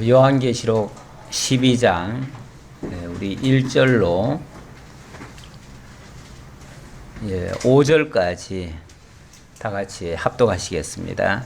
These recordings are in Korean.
요한계시록 12장 우리 1절로 5절까지 다 같이 합독하시겠습니다.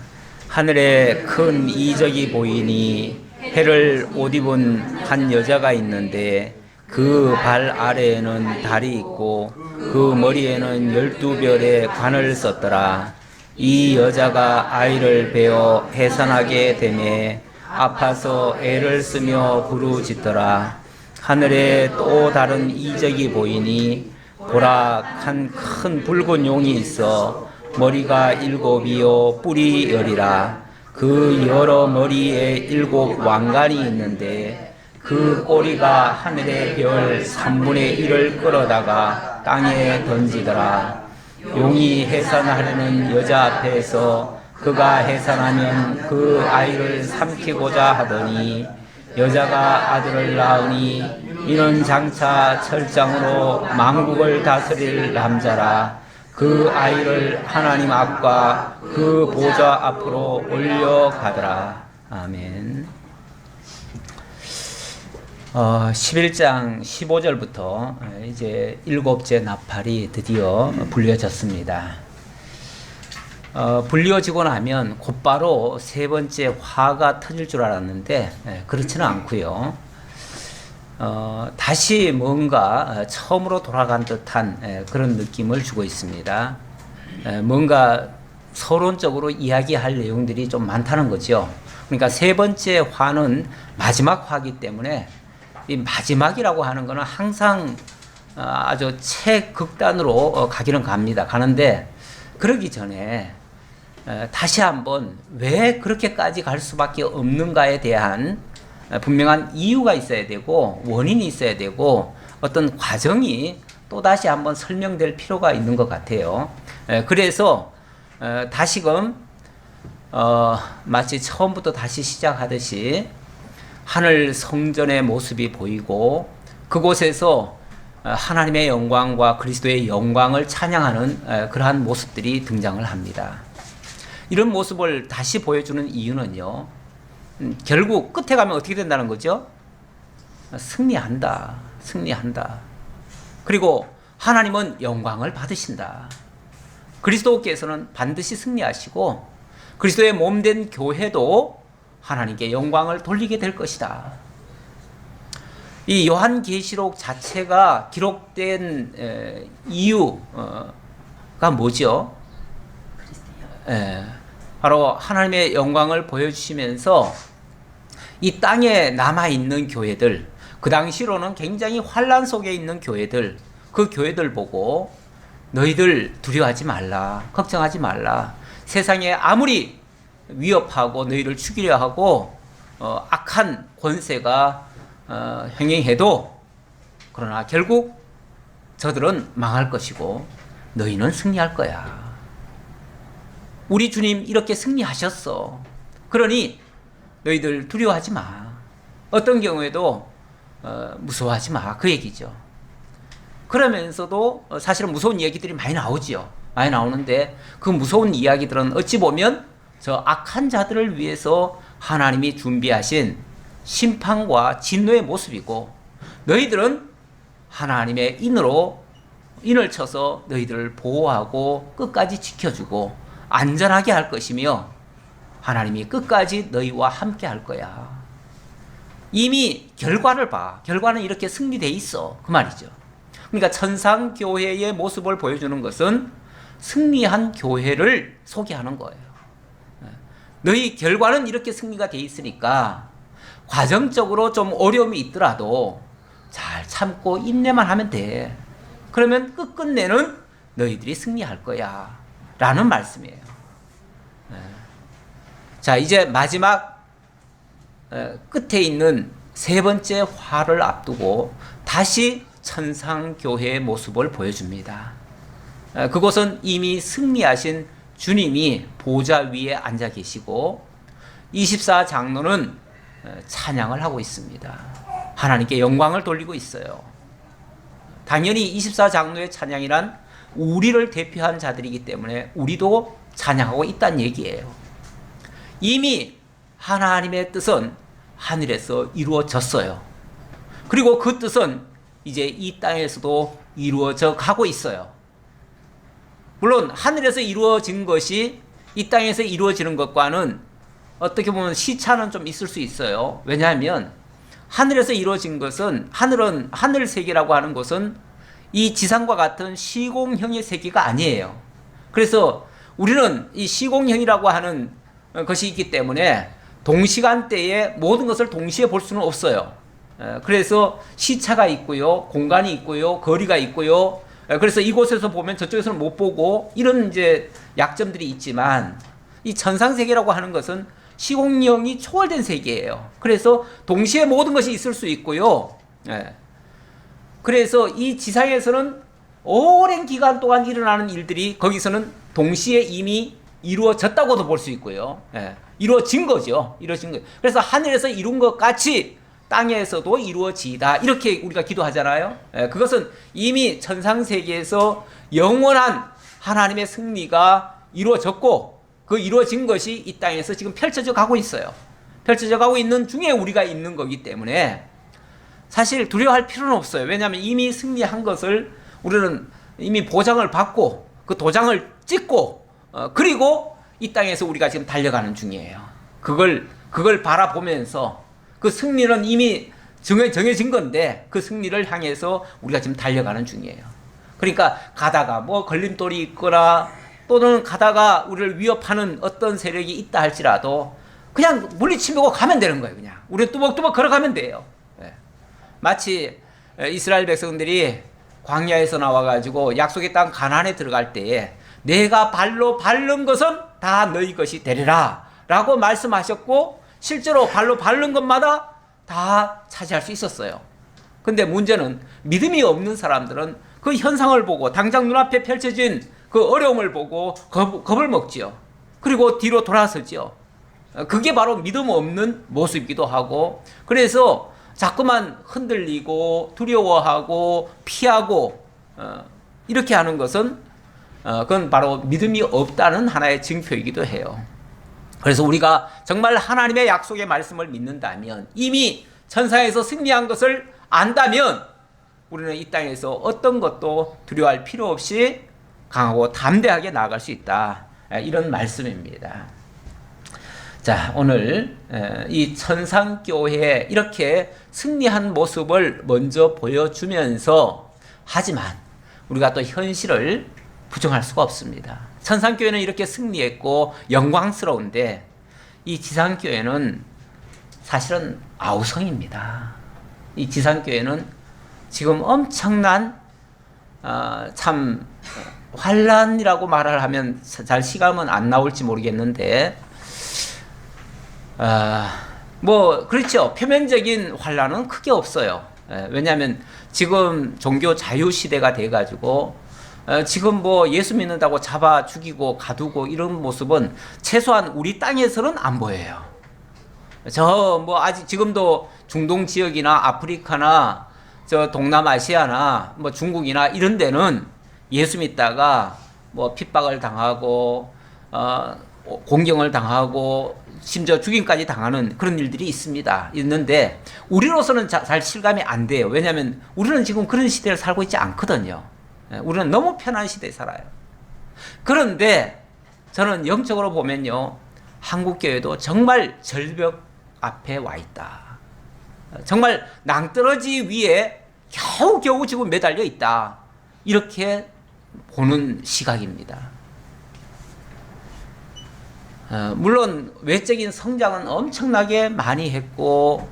하늘에 큰 이적이 보이니 해를 옷 입은 한 여자가 있는데 그 발 아래에는 달이 있고 그 머리에는 12별의 관을 썼더라. 이 여자가 아이를 베어 해산하게 되매 아파서 애를 쓰며 부르짖더라. 하늘에 또 다른 이적이 보이니 보라, 한 큰 붉은 용이 있어 머리가 7이요 뿔이 10이라. 그 여러 머리에 7 왕관이 있는데 그 꼬리가 하늘의 별 3분의 1을 끌어다가 땅에 던지더라. 용이 해산하려는 여자 앞에서 그가 해산하면 그 아이를 삼키고자 하더니 여자가 아들을 낳으니 이는 장차 철장으로 만국을 다스릴 남자라. 그 아이를 하나님 앞과 그 보좌 앞으로 올려가더라. 아멘. 11장 15절부터 이제 7째 나팔이 드디어 불려졌습니다. 불려지고 나면 곧바로 3번째 화가 터질 줄 알았는데 그렇지는 않고요. 다시 뭔가 처음으로 돌아간 듯한 그런 느낌을 주고 있습니다. 뭔가 서론적으로 이야기할 내용들이 좀 많다는 거죠. 그러니까 3번째 화는 마지막 화이기 때문에 이 마지막이라고 하는 것은 항상 아주 최극단으로 가기는 가는데 그러기 전에 다시 한번 왜 그렇게까지 갈 수밖에 없는가에 대한 분명한 이유가 있어야 되고 원인이 있어야 되고 어떤 과정이 또 다시 한번 설명될 필요가 있는 것 같아요. 그래서 다시금 마치 처음부터 다시 시작하듯이 하늘 성전의 모습이 보이고 그곳에서 하나님의 영광과 그리스도의 영광을 찬양하는 그러한 모습들이 등장을 합니다. 이런 모습을 다시 보여주는 이유는요, 결국 끝에 가면 어떻게 된다는 거죠? 승리한다. 그리고 하나님은 영광을 받으신다. 그리스도께서는 반드시 승리하시고 그리스도의 몸된 교회도 하나님께 영광을 돌리게 될 것이다. 이 요한계시록 자체가 기록된 이유가 뭐죠? 바로 하나님의 영광을 보여주시면서 이 땅에 남아있는 교회들, 그 당시로는 굉장히 환란 속에 있는 교회들, 그 교회들 보고 너희들 두려워하지 말라, 걱정하지 말라. 세상에 아무리 위협하고 너희를 죽이려 하고 악한 권세가 행행해도 그러나 결국 저들은 망할 것이고 너희는 승리할 거야. 우리 주님 이렇게 승리하셨어. 그러니 너희들 두려워하지 마. 어떤 경우에도 무서워하지 마. 그 얘기죠. 그러면서도 사실은 무서운 이야기들이 많이 나오지요. 많이 나오는데 그 무서운 이야기들은 어찌 보면 저 악한 자들을 위해서 하나님이 준비하신 심판과 진노의 모습이고 너희들은 하나님의 인을 쳐서 너희들을 보호하고 끝까지 지켜주고 안전하게 할 것이며 하나님이 끝까지 너희와 함께 할 거야. 이미 결과를 봐. 결과는 이렇게 승리되어 있어. 그 말이죠. 그러니까 천상교회의 모습을 보여주는 것은 승리한 교회를 소개하는 거예요. 너희 결과는 이렇게 승리가 되어 있으니까 과정적으로 좀 어려움이 있더라도 잘 참고 인내만 하면 돼. 그러면 끝끝내는 너희들이 승리할 거야. 라는 말씀이에요. 자, 이제 마지막 끝에 있는 3번째 화를 앞두고 다시 천상교회의 모습을 보여줍니다. 그곳은 이미 승리하신 주님이 보좌 위에 앉아 계시고 24장로는 찬양을 하고 있습니다. 하나님께 영광을 돌리고 있어요. 당연히 24장로의 찬양이란 우리를 대표한 자들이기 때문에 우리도 찬양하고 있다는 얘기예요. 이미 하나님의 뜻은 하늘에서 이루어졌어요. 그리고 그 뜻은 이제 이 땅에서도 이루어져 가고 있어요. 물론 하늘에서 이루어진 것이 이 땅에서 이루어지는 것과는 어떻게 보면 시차는 좀 있을 수 있어요. 왜냐하면 하늘에서 이루어진 것은 하늘 세계라고 하는 것은 이 지상과 같은 시공형의 세계가 아니에요. 그래서 우리는 이 시공형이라고 하는 것이 있기 때문에 동시간대에 모든 것을 동시에 볼 수는 없어요. 그래서 시차가 있고요, 공간이 있고요, 거리가 있고요. 그래서 이곳에서 보면 저쪽에서는 못 보고 이런 이제 약점들이 있지만 이 천상 세계라고 하는 것은 시공형이 초월된 세계예요. 그래서 동시에 모든 것이 있을 수 있고요. 그래서 이 지상에서는 오랜 기간 동안 일어나는 일들이 거기서는 동시에 이미 이루어졌다고도 볼 수 있고요. 이루어진 거죠. 이루어진 거. 그래서 하늘에서 이룬 것 같이 땅에서도 이루어지다. 이렇게 우리가 기도하잖아요. 그것은 이미 천상세계에서 영원한 하나님의 승리가 이루어졌고 그 이루어진 것이 이 땅에서 지금 펼쳐져 가고 있어요. 펼쳐져 가고 있는 중에 우리가 있는 거기 때문에 사실 두려워할 필요는 없어요. 왜냐하면 이미 승리한 것을 우리는 이미 보장을 받고 그 도장을 찍고 그리고 이 땅에서 우리가 지금 달려가는 중이에요. 그걸 바라보면서 그 승리는 이미 정해진 건데 그 승리를 향해서 우리가 지금 달려가는 중이에요. 그러니까 가다가 뭐 걸림돌이 있거나 또는 가다가 우리를 위협하는 어떤 세력이 있다 할지라도 그냥 물리치고 가면 되는 거예요. 그냥 우리는 뚜벅뚜벅 걸어가면 돼요. 마치 이스라엘 백성들이 광야에서 나와가지고 약속의 땅 가나안에 들어갈 때에 내가 발로 밟는 것은 다 너희 것이 되리라 라고 말씀하셨고 실제로 발로 밟는 것마다 다 차지할 수 있었어요. 근데 문제는 믿음이 없는 사람들은 그 현상을 보고 당장 눈앞에 펼쳐진 그 어려움을 보고 겁을 먹지요. 그리고 뒤로 돌아서지요. 그게 바로 믿음 없는 모습이기도 하고 그래서 자꾸만 흔들리고 두려워하고 피하고 이렇게 하는 것은 그건 바로 믿음이 없다는 하나의 증표이기도 해요. 그래서 우리가 정말 하나님의 약속의 말씀을 믿는다면 이미 천상에서 승리한 것을 안다면 우리는 이 땅에서 어떤 것도 두려워할 필요 없이 강하고 담대하게 나아갈 수 있다. 이런 말씀입니다. 자, 오늘 이 천상교회에 이렇게 승리한 모습을 먼저 보여주면서 하지만 우리가 또 현실을 부정할 수가 없습니다. 천상교회는 이렇게 승리했고 영광스러운데 이 지상교회는 사실은 아우성입니다. 이 지상교회는 지금 엄청난 참 환란이라고 말을 하면 잘 시감은 안 나올지 모르겠는데 뭐 그렇죠. 표면적인 환란은 크게 없어요. 왜냐하면 지금 종교 자유 시대가 돼가지고 지금 뭐 예수 믿는다고 잡아 죽이고 가두고 이런 모습은 최소한 우리 땅에서는 안 보여요. 저 뭐 아직 지금도 중동 지역이나 아프리카나 저 동남아시아나 뭐 중국이나 이런 데는 예수 믿다가 뭐 핍박을 당하고 공경을 당하고 심지어 죽임까지 당하는 그런 일들이 있는데 우리로서는 잘 실감이 안 돼요. 왜냐하면 우리는 지금 그런 시대를 살고 있지 않거든요. 우리는 너무 편한 시대에 살아요. 그런데 저는 영적으로 보면요, 한국교회도 정말 절벽 앞에 와 있다. 정말 낭떠러지 위에 겨우겨우 지금 매달려 있다. 이렇게 보는 시각입니다. 물론 외적인 성장은 엄청나게 많이 했고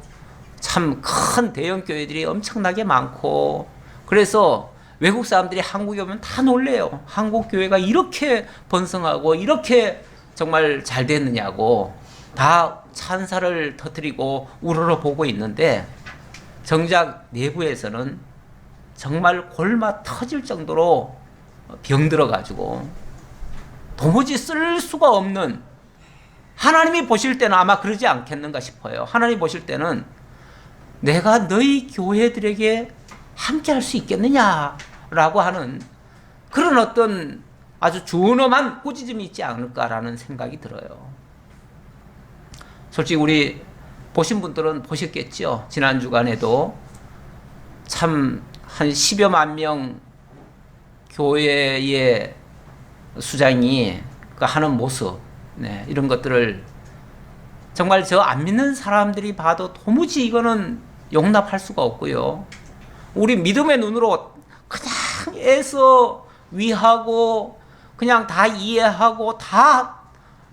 참 큰 대형 교회들이 엄청나게 많고 그래서 외국 사람들이 한국에 오면 다 놀래요. 한국 교회가 이렇게 번성하고 이렇게 정말 잘 됐느냐고 다 찬사를 터뜨리고 우러러 보고 있는데 정작 내부에서는 정말 골마 터질 정도로 병들어가지고 도무지 쓸 수가 없는, 하나님이 보실 때는 아마 그러지 않겠는가 싶어요. 하나님 보실 때는 내가 너희 교회들에게 함께 할 수 있겠느냐라고 하는 그런 어떤 아주 준엄한 꾸짖음이 있지 않을까라는 생각이 들어요. 솔직히 우리 보신 분들은 보셨겠죠. 지난 주간에도 참 한 10여만 명 교회의 수장이 하는 모습, 네, 이런 것들을 정말 저 안 믿는 사람들이 봐도 도무지 이거는 용납할 수가 없고요. 우리 믿음의 눈으로 그냥 애써 위하고 그냥 다 이해하고 다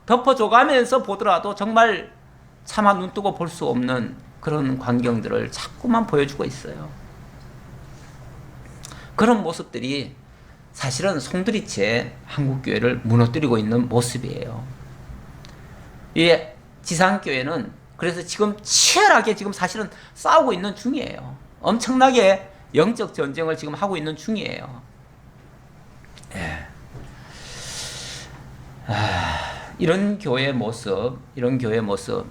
덮어줘가면서 보더라도 정말 차마 눈 뜨고 볼 수 없는 그런 광경들을 자꾸만 보여주고 있어요. 그런 모습들이 사실은 송두리째 한국교회를 무너뜨리고 있는 모습이에요. 이 지상교회는 그래서 지금 치열하게 지금 사실은 싸우고 있는 중이에요. 엄청나게 영적 전쟁을 지금 하고 있는 중이에요. 예. 이런 교회의 모습,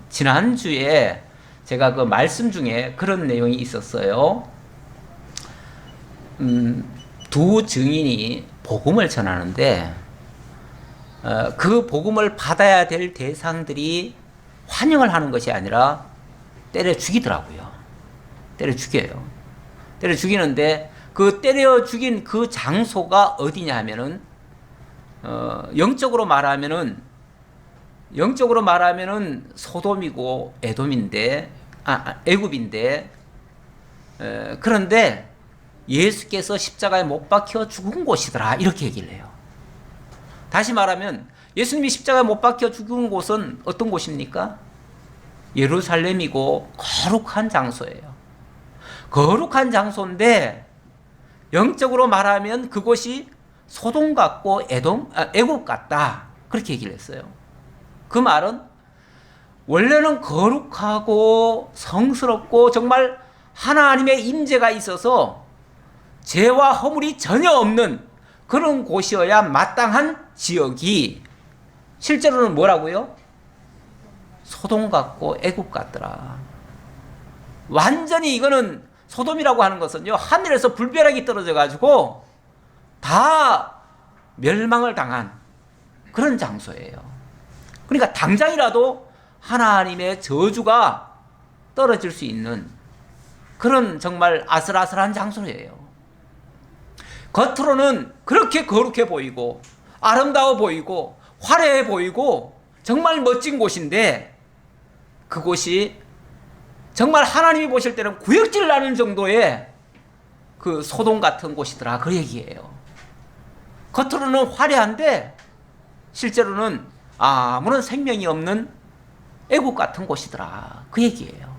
지난주에 제가 그 말씀 중에 그런 내용이 있었어요. 두 증인이 복음을 전하는데 그 복음을 받아야 될 대상들이 환영을 하는 것이 아니라 때려 죽이더라고요. 때려 죽여요. 때려 죽이는데 그 때려 죽인 그 장소가 어디냐 하면은 영적으로 말하면은 소돔이고 애굽인데 그런데 예수께서 십자가에 못 박혀 죽은 곳이더라, 이렇게 얘기를 해요. 다시 말하면 예수님이 십자가에 못 박혀 죽은 곳은 어떤 곳입니까? 예루살렘이고 거룩한 장소예요. 거룩한 장소인데 영적으로 말하면 그곳이 소돔 같고 애굽 같다, 그렇게 얘기를 했어요. 그 말은 원래는 거룩하고 성스럽고 정말 하나님의 임재가 있어서 죄와 허물이 전혀 없는 그런 곳이어야 마땅한 지역이 실제로는 뭐라고요? 소돔 같고 애굽 같더라. 완전히 이거는 소돔이라고 하는 것은요, 하늘에서 불벼락이 떨어져 가지고 다 멸망을 당한 그런 장소예요. 그러니까 당장이라도 하나님의 저주가 떨어질 수 있는 그런 정말 아슬아슬한 장소예요. 겉으로는 그렇게 거룩해 보이고 아름다워 보이고 화려해 보이고 정말 멋진 곳인데 그곳이 정말 하나님이 보실 때는 구역질 나는 정도의 그 소돔 같은 곳이더라, 그 얘기예요. 겉으로는 화려한데 실제로는 아무런 생명이 없는 애국 같은 곳이더라, 그 얘기예요.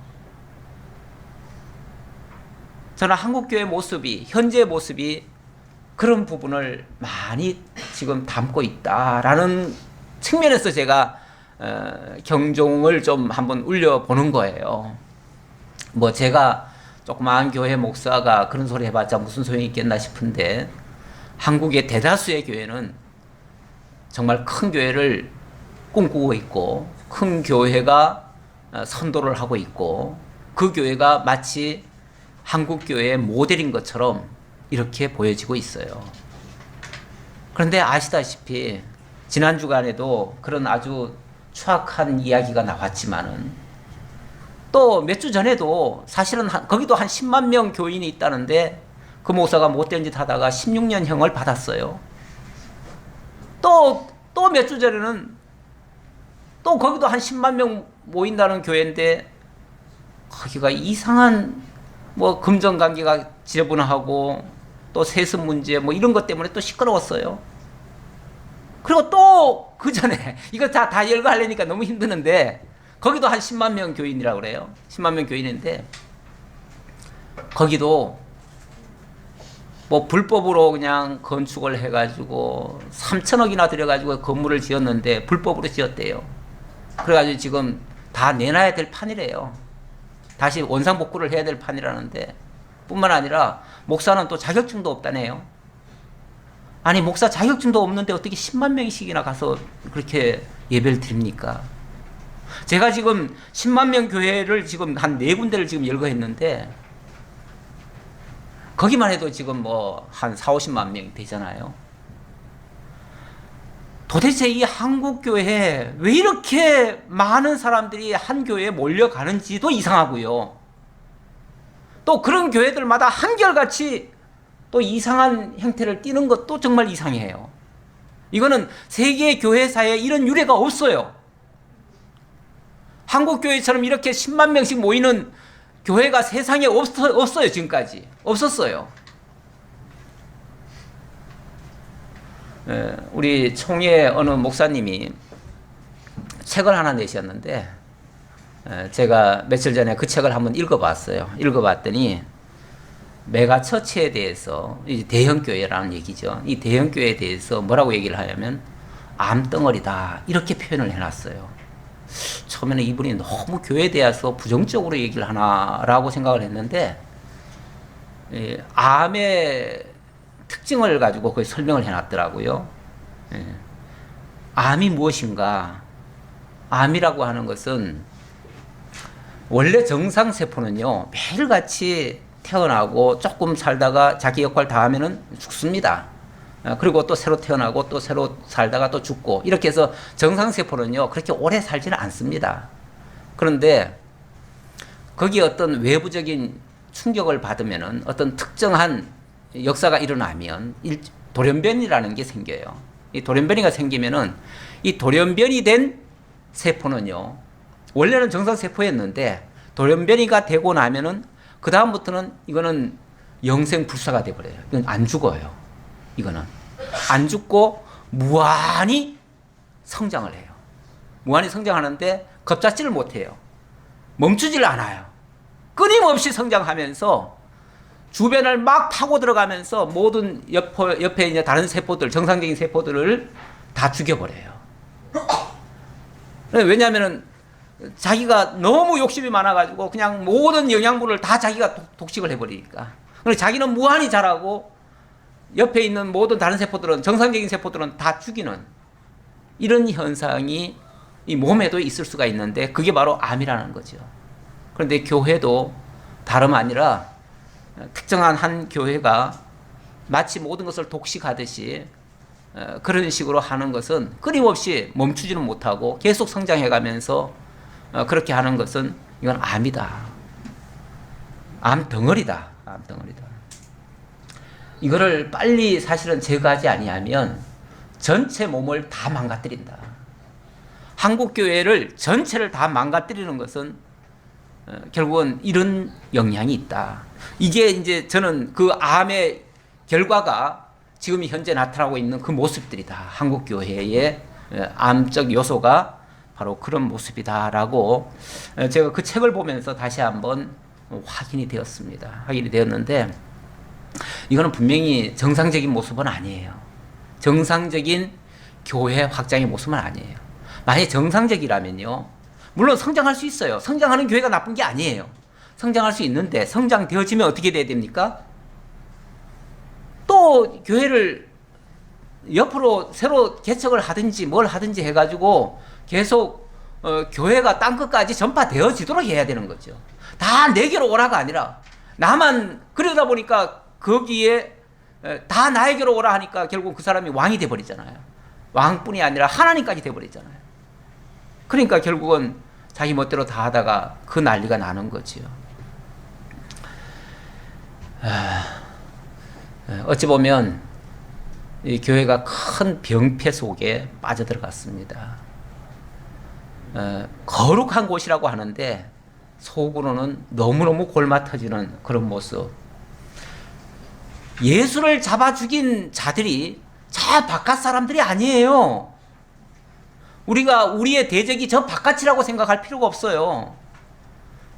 저는 한국교회 모습이, 현재의 모습이 그런 부분을 많이 지금 담고 있다라는 측면에서 제가 경종을 좀 한번 울려보는 거예요. 뭐 제가 조그마한 교회 목사가 그런 소리 해봤자 무슨 소용이 있겠나 싶은데, 한국의 대다수의 교회는 정말 큰 교회를 꿈꾸고 있고 큰 교회가 선도를 하고 있고 그 교회가 마치 한국 교회의 모델인 것처럼 이렇게 보여지고 있어요. 그런데 아시다시피 지난 주간에도 그런 아주 추악한 이야기가 나왔지만은 또 몇 주 전에도 사실은 거기도 한 10만 명 교인이 있다는데 그 목사가 못된 짓 하다가 16년형을 받았어요. 또 몇 주 전에는 또 거기도 한 10만 명 모인다는 교회인데 거기가 이상한 뭐 금전관계가 지저분하고 또 세습 문제 뭐 이런 것 때문에 또 시끄러웠어요. 그리고 또 그 전에 이거 다 열거하려니까 너무 힘드는데 거기도 한 10만 명 교인이라고 그래요. 10만 명 교인인데 거기도 뭐 불법으로 그냥 건축을 해가지고 3천억이나 들여가지고 건물을 지었는데 불법으로 지었대요. 그래가지고 지금 다 내놔야 될 판이래요. 다시 원상복구를 해야 될 판이라는데, 뿐만 아니라 목사는 또 자격증도 없다네요. 아니 목사 자격증도 없는데 어떻게 10만 명씩이나 가서 그렇게 예배를 드립니까? 제가 지금 10만 명 교회를 지금 한 4군데를 지금 열거했는데 거기만 해도 지금 뭐 한 4, 50만 명 되잖아요. 도대체 이 한국 교회에 왜 이렇게 많은 사람들이 한 교회에 몰려가는지도 이상하고요. 또 그런 교회들마다 한결같이 또 이상한 형태를 띠는 것도 정말 이상해요. 이거는 세계 교회사에 이런 유례가 없어요. 한국 교회처럼 이렇게 10만 명씩 모이는 교회가 세상에 없어요. 지금까지 없었어요. 우리 총회 어느 목사님이 책을 하나 내셨는데 제가 며칠 전에 그 책을 한번 읽어봤어요. 읽어봤더니 메가처치에 대해서, 대형 교회라는 얘기죠. 이 대형 교회에 대해서 뭐라고 얘기를 하냐면 암덩어리다 이렇게 표현을 해놨어요. 처음에는 이분이 너무 교회에 대해서 부정적으로 얘기를 하나라고 생각을 했는데 암의 특징을 가지고 거의 설명을 해놨더라고요. 암이 무엇인가? 암이라고 하는 것은 원래 정상세포는요 매일같이 태어나고 조금 살다가 자기 역할 다 하면은 죽습니다. 그리고 또 새로 태어나고 또 새로 살다가 또 죽고 이렇게 해서 정상세포는요 그렇게 오래 살지는 않습니다. 그런데 거기에 어떤 외부적인 충격을 받으면은 어떤 특정한 역사가 일어나면 돌연변이라는 게 생겨요. 이 돌연변이가 생기면은 이 돌연변이 된 세포는요 원래는 정상세포였는데 돌연변이가 되고 나면은 그 다음부터는 이거는 영생불사가 돼버려요. 이건 안 죽어요. 이거는 안 죽고 무한히 성장을 해요. 무한히 성장하는데 겁잡지를 못해요. 멈추질 않아요. 끊임없이 성장하면서 주변을 막 파고 들어가면서 모든 옆에 이제 다른 세포들, 정상적인 세포들을 다 죽여버려요. 왜냐하면은 자기가 너무 욕심이 많아가지고 그냥 모든 영양분을 다 자기가 독식을 해버리니까. 그래서 자기는 무한히 자라고 옆에 있는 모든 다른 세포들은, 정상적인 세포들은 다 죽이는 이런 현상이 이 몸에도 있을 수가 있는데 그게 바로 암이라는 거죠. 그런데 교회도 다름 아니라 특정한 한 교회가 마치 모든 것을 독식하듯이 그런 식으로 하는 것은 끊임없이 멈추지는 못하고 계속 성장해가면서 그렇게 하는 것은 이건 암이다. 암 덩어리다. 암 덩어리다. 이거를 빨리 사실은 제거하지 아니하면 전체 몸을 다 망가뜨린다. 한국 교회를 전체를 다 망가뜨리는 것은 결국은 이런 영향이 있다. 이게 이제 저는 그 암의 결과가 지금 현재 나타나고 있는 그 모습들이다. 한국 교회의 암적 요소가 바로 그런 모습이다라고 제가 그 책을 보면서 다시 한번 확인이 되었습니다. 확인이 되었는데 이거는 분명히 정상적인 모습은 아니에요. 정상적인 교회 확장의 모습은 아니에요. 만약에 정상적이라면요. 물론 성장할 수 있어요. 성장하는 교회가 나쁜 게 아니에요. 성장할 수 있는데 성장되어지면 어떻게 돼야 됩니까? 또 교회를 옆으로 새로 개척을 하든지 뭘 하든지 해가지고 계속 교회가 땅끝까지 전파되어지도록 해야 되는 거죠. 다 내게로 오라가 아니라 나만 그러다 보니까 거기에 다 나에게로 오라 하니까 결국 그 사람이 왕이 돼버리잖아요. 왕뿐이 아니라 하나님까지 돼버리잖아요. 그러니까 결국은 자기 멋대로 다 하다가 그 난리가 나는 거지요. 어찌 보면 이 교회가 큰 병폐 속에 빠져들어갔습니다. 거룩한 곳이라고 하는데 속으로는 너무너무 골마 터지는 그런 모습. 예수를 잡아 죽인 자들이 저 바깥 사람들이 아니에요. 우리가 우리의 대적이 저 바깥이라고 생각할 필요가 없어요.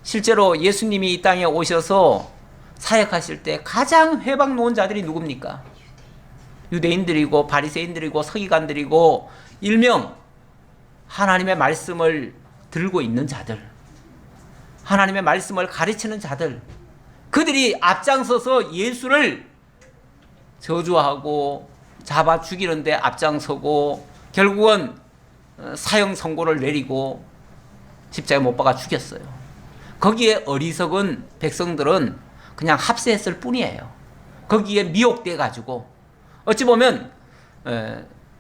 실제로 예수님이 이 땅에 오셔서 사역하실 때 가장 회방 놓은 자들이 누굽니까? 유대인들이고 바리새인들이고 서기관들이고 일명 하나님의 말씀을 들고 있는 자들, 하나님의 말씀을 가르치는 자들, 그들이 앞장서서 예수를 저주하고 잡아 죽이는데 앞장서고 결국은 사형 선고를 내리고 십자가에 못 박아 죽였어요. 거기에 어리석은 백성들은 그냥 합세했을 뿐이에요. 거기에 미혹돼 가지고 어찌 보면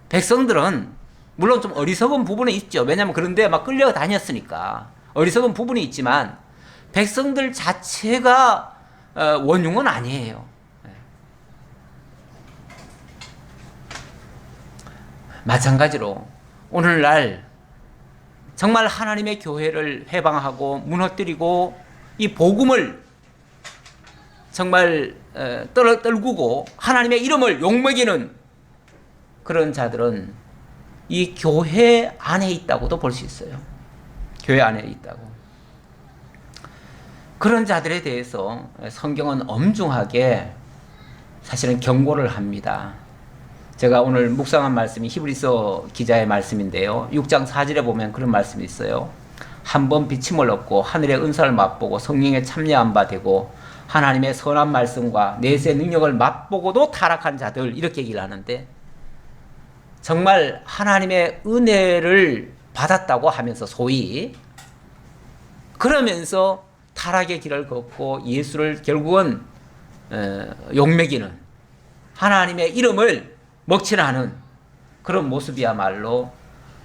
백성들은 물론 좀 어리석은 부분은 있죠. 왜냐하면 그런데 막 끌려다녔으니까 어리석은 부분이 있지만 백성들 자체가 원흉은 아니에요. 마찬가지로 오늘날 정말 하나님의 교회를 회방하고 무너뜨리고 이 복음을 정말 떨구고 하나님의 이름을 욕먹이는 그런 자들은 이 교회 안에 있다고도 볼 수 있어요. 교회 안에 있다고. 그런 자들에 대해서 성경은 엄중하게 사실은 경고를 합니다. 제가 오늘 묵상한 말씀이 히브리서 기자의 말씀인데요. 6장 4절에 보면 그런 말씀이 있어요. 한번 비침을 얻고 하늘의 은사를 맛보고 성령에 참여한 바 되고 하나님의 선한 말씀과 내세 능력을 맛보고도 타락한 자들, 이렇게 얘기를 하는데, 정말 하나님의 은혜를 받았다고 하면서 소위 그러면서 타락의 길을 걷고 예수를 결국은 욕먹이는, 하나님의 이름을 먹칠하는 그런 모습이야말로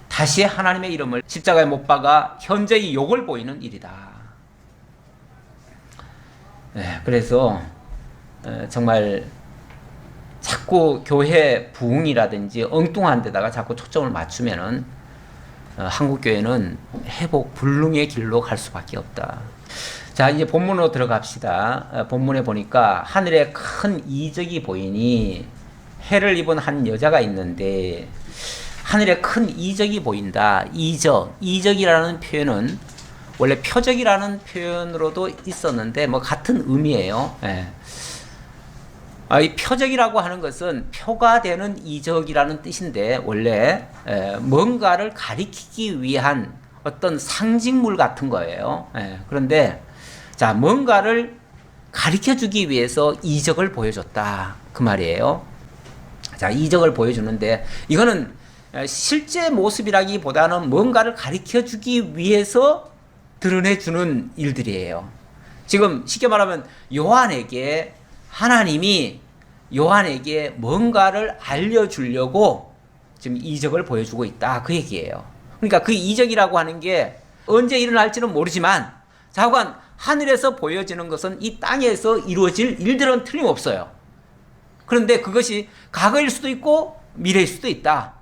다시 하나님의 이름을 십자가에 못 박아 현재의 욕을 보이는 일이다. 그래서 정말 자꾸 교회 부흥이라든지 엉뚱한 데다가 자꾸 초점을 맞추면은 한국교회는 회복 불능의 길로 갈 수밖에 없다. 자, 이제 본문으로 들어갑시다. 본문에 보니까 하늘에 큰 이적이 보이니 해를 입은 한 여자가 있는데, 하늘에 큰 이적이 보인다. 이적이라는 표현은 원래 표적이라는 표현으로도 있었는데 뭐 같은 의미예요. 이 표적이라고 하는 것은 표가 되는 이적이라는 뜻인데, 원래 뭔가를 가리키기 위한 어떤 상징물 같은 거예요. 그런데 자, 뭔가를 가리켜주기 위해서 이적을 보여줬다, 그 말이에요. 자, 이적을 보여주는데 이거는 실제 모습이라기보다는 뭔가를 가리켜주기 위해서 드러내주는 일들이에요. 지금 쉽게 말하면 요한에게 하나님이 요한에게 뭔가를 알려주려고 지금 이적을 보여주고 있다, 그 얘기예요. 그러니까 그 이적이라고 하는 게 언제 일어날지는 모르지만 자관 하늘에서 보여지는 것은 이 땅에서 이루어질 일들은 틀림없어요. 그런데 그것이 과거일 수도 있고 미래일 수도 있다.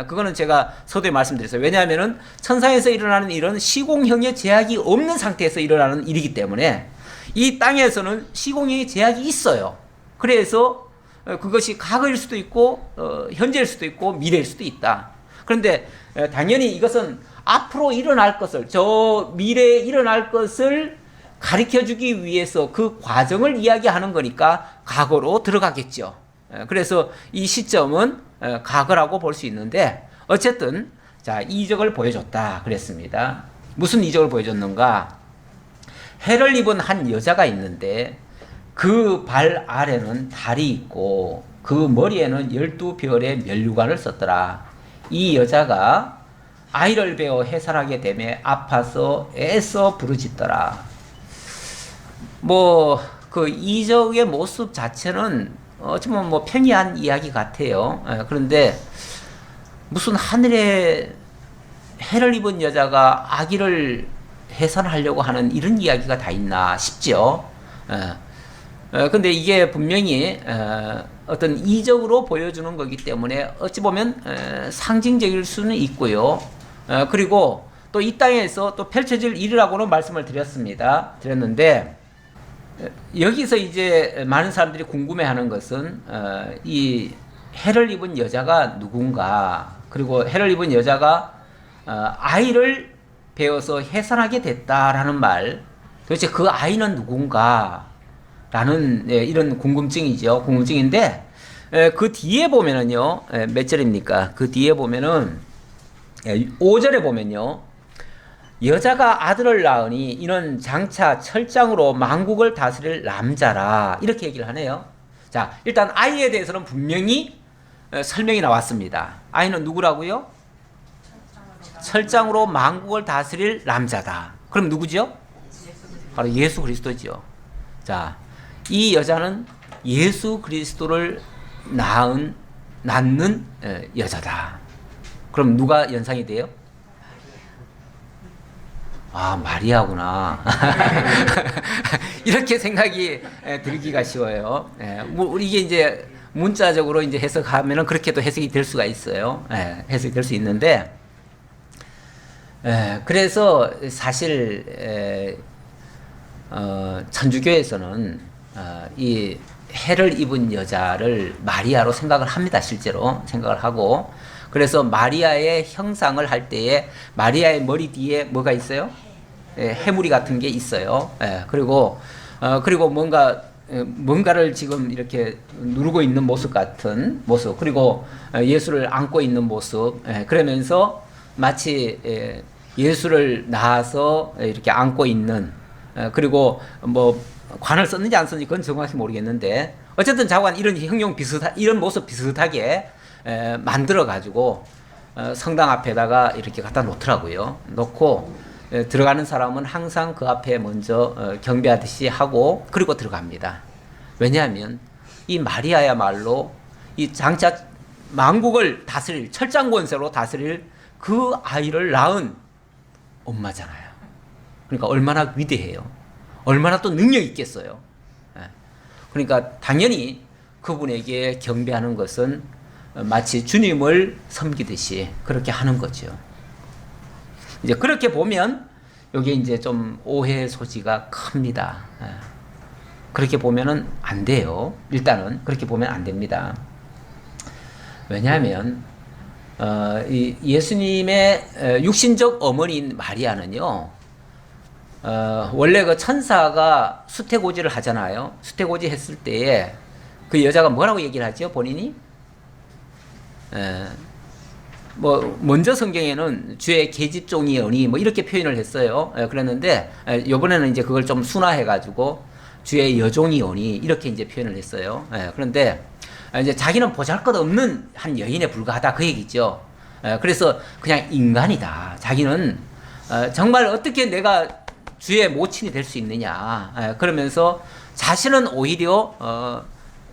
그거는 제가 서두에 말씀드렸어요. 왜냐하면은 천상에서 일어나는 일은 시공형의 제약이 없는 상태에서 일어나는 일이기 때문에 이 땅에서는 시공형의 제약이 있어요. 그래서 그것이 과거일 수도 있고 현재일 수도 있고 미래일 수도 있다. 그런데 당연히 이것은 앞으로 일어날 것을, 저 미래에 일어날 것을 가르쳐주기 위해서 그 과정을 이야기하는 거니까 과거로 들어가겠죠. 그래서 이 시점은 과거라고 볼 수 있는데, 어쨌든 자, 이적을 보여줬다 그랬습니다. 무슨 이적을 보여줬는가? 해를 입은 한 여자가 있는데 그 발 아래는 달이 있고 그 머리에는 12별의 면류관을 썼더라. 이 여자가 아이를 베어 해산하게 되매 아파서 애써 부르짖더라. 뭐 그 이적의 모습 자체는 어쩌면 뭐 평이한 이야기 같아요. 그런데 무슨 하늘에 해를 입은 여자가 아기를 해산하려고 하는 이런 이야기가 다 있나 싶죠. 근데 이게 분명히 어떤 이적으로 보여주는 거기 때문에 어찌 보면 상징적일 수는 있고요. 그리고 또 이 땅에서 또 펼쳐질 일이라고는 말씀을 드렸는데, 여기서 이제 많은 사람들이 궁금해하는 것은 이 해를 입은 여자가 누군가, 그리고 해를 입은 여자가 아이를 베어서 해산하게 됐다라는 말, 도대체 그 아이는 누군가 라는 이런 궁금증이죠. 궁금증인데, 그 뒤에 보면은요, 몇 절입니까? 그 뒤에 보면은 5절에 보면요, 여자가 아들을 낳으니 이는 장차 철장으로 만국을 다스릴 남자라, 이렇게 얘기를 하네요. 자, 일단 아이에 대해서는 분명히 설명이 나왔습니다. 아이는 누구라고요? 철장으로 만국을 다스릴 남자다. 그럼 누구죠? 바로 예수 그리스도죠. 자, 이 여자는 예수 그리스도를 낳는 여자다. 그럼 누가 연상이 돼요? 아, 마리아구나. 이렇게 생각이 들기가 쉬워요. 이게 이제 문자적으로 이제 해석하면은 그렇게도 해석이 될 수가 있어요. 해석이 될 수 있는데, 그래서 사실 천주교에서는 이 해를 입은 여자를 마리아로 생각을 합니다. 실제로 생각을 하고, 그래서 마리아의 형상을 할 때에 마리아의 머리 뒤에 뭐가 있어요? 해무리 같은 게 있어요. 그리고 뭔가를 지금 이렇게 누르고 있는 모습 같은 모습, 그리고 예수를 안고 있는 모습, 그러면서 마치 예수를 낳아서 이렇게 안고 있는, 그리고 뭐 관을 썼는지 안 썼는지 그건 정확히 모르겠는데, 어쨌든 자관 이런 형용 이런 모습 비슷하게 만들어 가지고 성당 앞에다가 이렇게 갖다 놓더라고요. 놓고 들어가는 사람은 항상 그 앞에 먼저 경배하듯이 하고 그리고 들어갑니다. 왜냐하면 이 마리아야말로 이 장차 만국을 다스릴 철장 권세로 다스릴 그 아이를 낳은 엄마잖아요. 그러니까 얼마나 위대해요. 얼마나 또 능력 있겠어요. 그러니까 당연히 그분에게 경배하는 것은 마치 주님을 섬기듯이 그렇게 하는 거죠. 이제 그렇게 보면 여기 이제 좀 오해 소지가 큽니다. 그렇게 보면은 안 돼요. 일단은 그렇게 보면 안 됩니다. 왜냐하면 이 예수님의 육신적 어머니인 마리아는요, 원래 그 천사가 수태고지를 하잖아요. 수태고지 했을 때에 그 여자가 뭐라고 얘기를 하죠? 본인이? 뭐 먼저 성경에는 주의 계집종이오니 뭐 이렇게 표현을 했어요. 그랬는데 이번에는 이제 그걸 좀 순화해 가지고 주의 여종이오니 이렇게 이제 표현을 했어요. 그런데 이제 자기는 보잘것없는 한 여인에 불과하다 그 얘기죠. 그래서 그냥 인간이다. 자기는 정말 어떻게 내가 주의 모친이 될 수 있느냐. 그러면서 자신은 오히려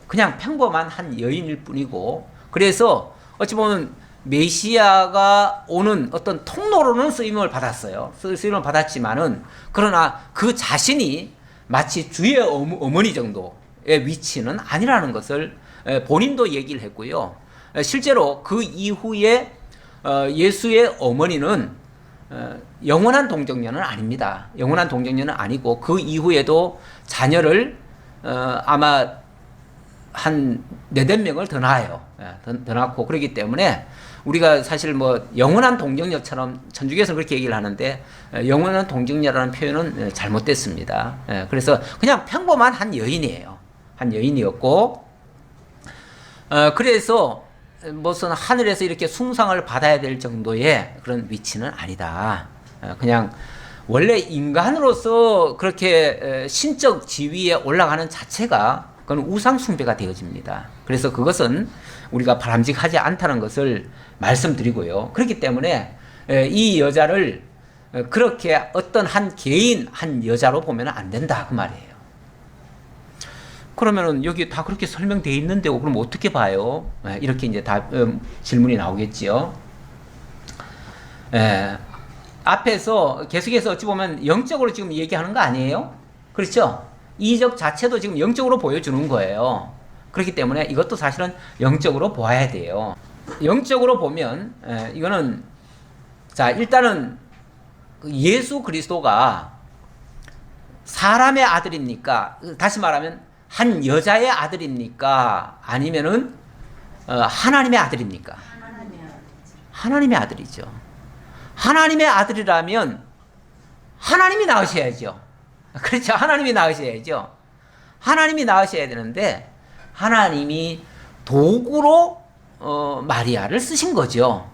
그냥 평범한 한 여인일 뿐이고, 그래서 어찌 보면 메시아가 오는 어떤 통로로는 쓰임을 받았어요. 쓰임을 받았지만은, 그러나 그 자신이 마치 주의 어머니 정도의 위치는 아니라는 것을 본인도 얘기를 했고요. 실제로 그 이후에 예수의 어머니는 영원한 동정녀는 아닙니다. 영원한 동정녀는 아니고 그 이후에도 자녀를 아마 한 4~5명을 더 낳아요. 더 낳고 그러기 때문에 우리가 사실 뭐 영원한 동정녀처럼 천주교에서는 그렇게 얘기를 하는데 영원한 동정녀라는 표현은 잘못됐습니다. 그래서 그냥 평범한 한 여인이에요. 한 여인이었고, 그래서 무슨 하늘에서 이렇게 숭상을 받아야 될 정도의 그런 위치는 아니다. 그냥 원래 인간으로서 그렇게 신적 지위에 올라가는 자체가 그건 우상 숭배가 되어집니다. 그래서 그것은 우리가 바람직하지 않다는 것을 말씀드리고요. 그렇기 때문에 이 여자를 그렇게 어떤 한 개인, 한 여자로 보면 안 된다 그 말이에요. 그러면은 여기 다 그렇게 설명되어 있는데 그럼 어떻게 봐요? 이렇게 이제 다 질문이 나오겠지요. 앞에서 계속해서 어찌 보면 영적으로 지금 얘기하는 거 아니에요? 그렇죠? 이적 자체도 지금 영적으로 보여주는 거예요. 그렇기 때문에 이것도 사실은 영적으로 보아야 돼요. 영적으로 보면 이거는, 자, 일단은 예수 그리스도가 사람의 아들입니까? 다시 말하면 한 여자의 아들입니까? 아니면은 하나님의 아들입니까? 하나님의 아들이죠. 하나님의 아들이라면 하나님이 낳으셔야죠. 그렇죠. 하나님이 낳으셔야죠. 하나님이 낳으셔야 되는데 하나님이 도구로 마리아를 쓰신 거죠.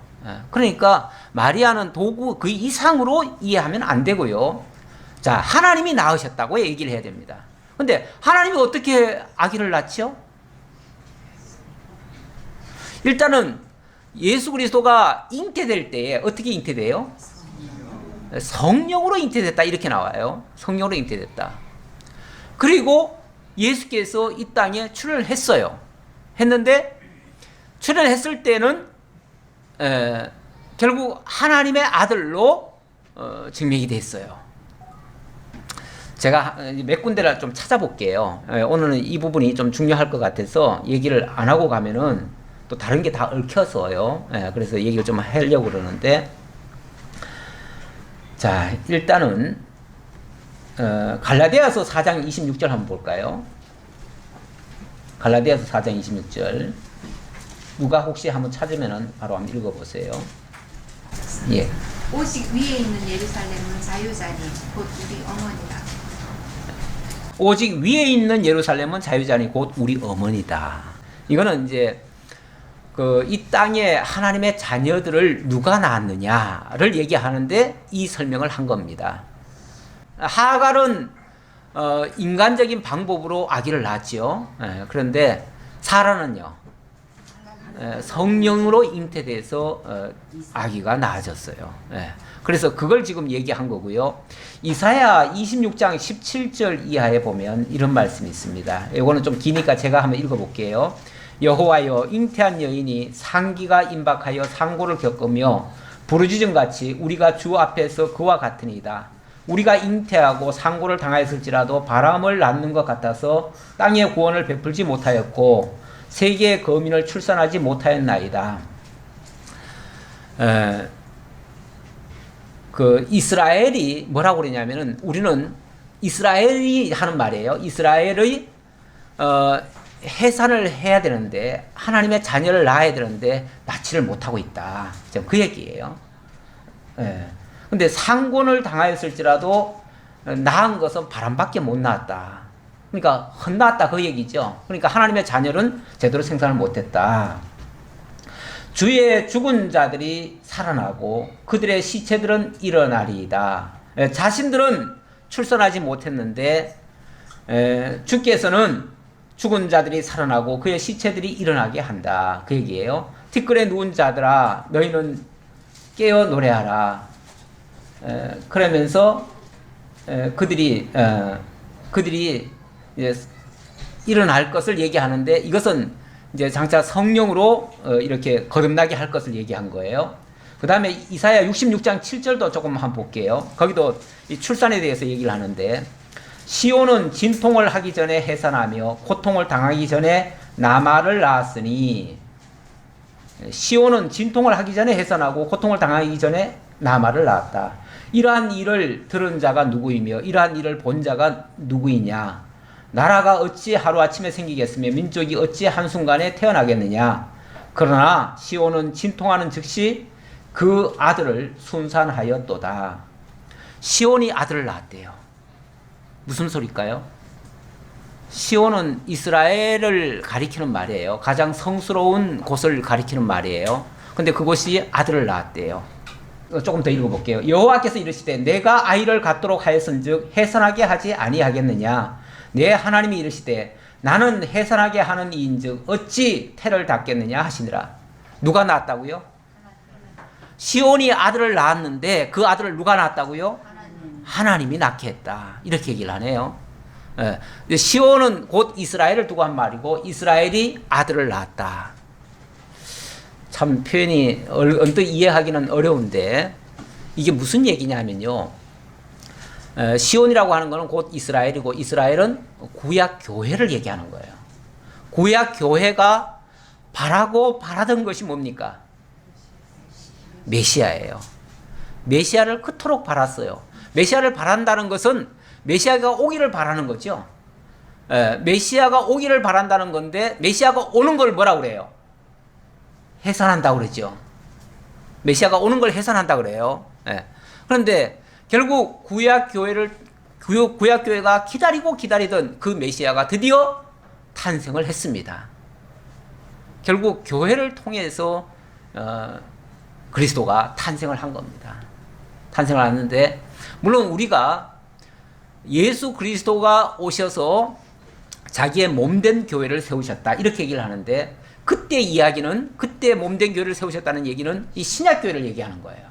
그러니까 마리아는 도구 그 이상으로 이해하면 안 되고요. 자, 하나님이 낳으셨다고 얘기를 해야 됩니다. 근데 하나님이 어떻게 아기를 낳죠? 일단은 예수 그리스도가 잉태될 때에 어떻게 잉태돼요? 성령으로 잉태됐다 이렇게 나와요. 성령으로 잉태됐다. 그리고 예수께서 이 땅에 출현을 했어요. 했는데 출현했을 때는 결국 하나님의 아들로 증명이 됐어요. 제가 몇 군데를 좀 찾아볼게요. 오늘은 이 부분이 좀 중요할 것 같아서 얘기를 안 하고 가면은 또 다른 게 다 얽혀서요. 그래서 얘기를 좀 하려고 그러는데, 자, 일단은 갈라디아서 4장 26절 한번 볼까요? 갈라디아서 4장 26절. 누가 혹시 한번 찾으면은 바로 한번 읽어보세요. 예. 오직 위에 있는 예루살렘은 자유자니 곧 우리 어머니다. 오직 위에 있는 예루살렘은 자유자니 곧 우리 어머니다. 이거는 이제 이 땅에 하나님의 자녀들을 누가 낳았느냐를 얘기하는데 이 설명을 한 겁니다. 하갈은 인간적인 방법으로 아기를 낳았지요. 그런데 사라는요, 성령으로 잉태돼서 아기가 낳아졌어요. 그래서 그걸 지금 얘기한 거고요. 이사야 26장 17절 이하에 보면 이런 말씀이 있습니다. 이거는 좀 기니까 제가 한번 읽어볼게요. 여호와여, 잉태한 여인이 상기가 임박하여 상고를 겪으며 부르짖음같이 우리가 주 앞에서 그와 같으니이다. 우리가 잉태하고 상고를 당하였을지라도 바람을 낳는 것 같아서 땅의 구원을 베풀지 못하였고 세계의 거민을 출산하지 못하였나이다. 이스라엘이 뭐라고 그러냐면은, 우리는 이스라엘이 하는 말이에요. 이스라엘의 해산을 해야 되는데, 하나님의 자녀를 낳아야 되는데 낳지를 못하고 있다. 그 얘기예요. 근데 상권을 당하였을지라도 낳은 것은 바람밖에 못 낳았다. 그러니까 헛나왔다 그 얘기죠. 그러니까 하나님의 자녀는 제대로 생산을 못했다. 주의 죽은 자들이 살아나고 그들의 시체들은 일어나리이다. 자신들은 출산하지 못했는데 주께서는 죽은 자들이 살아나고 그의 시체들이 일어나게 한다. 그 얘기예요. 티끌에 누운 자들아 너희는 깨어 노래하라. 그러면서 그들이 이제 일어날 것을 얘기하는데, 이것은 이제 장차 성령으로 이렇게 거듭나게 할 것을 얘기한 거예요. 그 다음에 이사야 66장 7절도 조금 한번 볼게요. 거기도 이 출산에 대해서 얘기를 하는데, 시온은 진통을 하기 전에 해산하며 고통을 당하기 전에 나말을 낳았으니, 시온은 진통을 하기 전에 해산하고 고통을 당하기 전에 나말을 낳았다. 이러한 일을 들은 자가 누구이며 이러한 일을 본 자가 누구이냐? 나라가 어찌 하루아침에 생기겠으며 민족이 어찌 한순간에 태어나겠느냐? 그러나 시온은 진통하는 즉시 그 아들을 순산하였도다. 시온이 아들을 낳았대요. 무슨 소리일까요? 시온은 이스라엘을 가리키는 말이에요. 가장 성스러운 곳을 가리키는 말이에요. 근데 그곳이 아들을 낳았대요. 조금 더 읽어볼게요. 여호와께서 이르시되 내가 아이를 갖도록 하였은즉 해산하게 하지 아니하겠느냐? 내 하나님이 이르시되 나는 해산하게 하는 이인즉 어찌 태를 닫겠느냐 하시니라. 누가 낳았다고요? 시온이 아들을 낳았는데 그 아들을 누가 낳았다고요? 하나님이 낳게 했다. 이렇게 얘기를 하네요. 시온은 곧 이스라엘을 두고 한 말이고 이스라엘이 아들을 낳았다. 참 표현이 언뜻 이해하기는 어려운데, 이게 무슨 얘기냐면요, 시온이라고 하는 것은 곧 이스라엘이고 이스라엘은 구약 교회를 얘기하는 거예요. 구약 교회가 바라던 것이 뭡니까? 메시아예요. 메시아를 그토록 바랐어요. 메시아를 바란다는 것은 메시아가 오기를 바라는 거죠. 메시아가 오기를 바란다는 건데, 메시아가 오는 걸 뭐라고 그래요? 해산한다고 그러죠. 메시아가 오는 걸 해산한다고 그래요. 그런데 결국 구약교회가 기다리고 기다리던 그 메시아가 드디어 탄생을 했습니다. 결국 교회를 통해서 그리스도가 탄생을 한 겁니다. 탄생을 하는데, 물론 우리가 예수 그리스도가 오셔서 자기의 몸된 교회를 세우셨다 이렇게 얘기를 하는데, 그때 이야기는, 그때 몸된 교회를 세우셨다는 얘기는 이 신약교회를 얘기하는 거예요.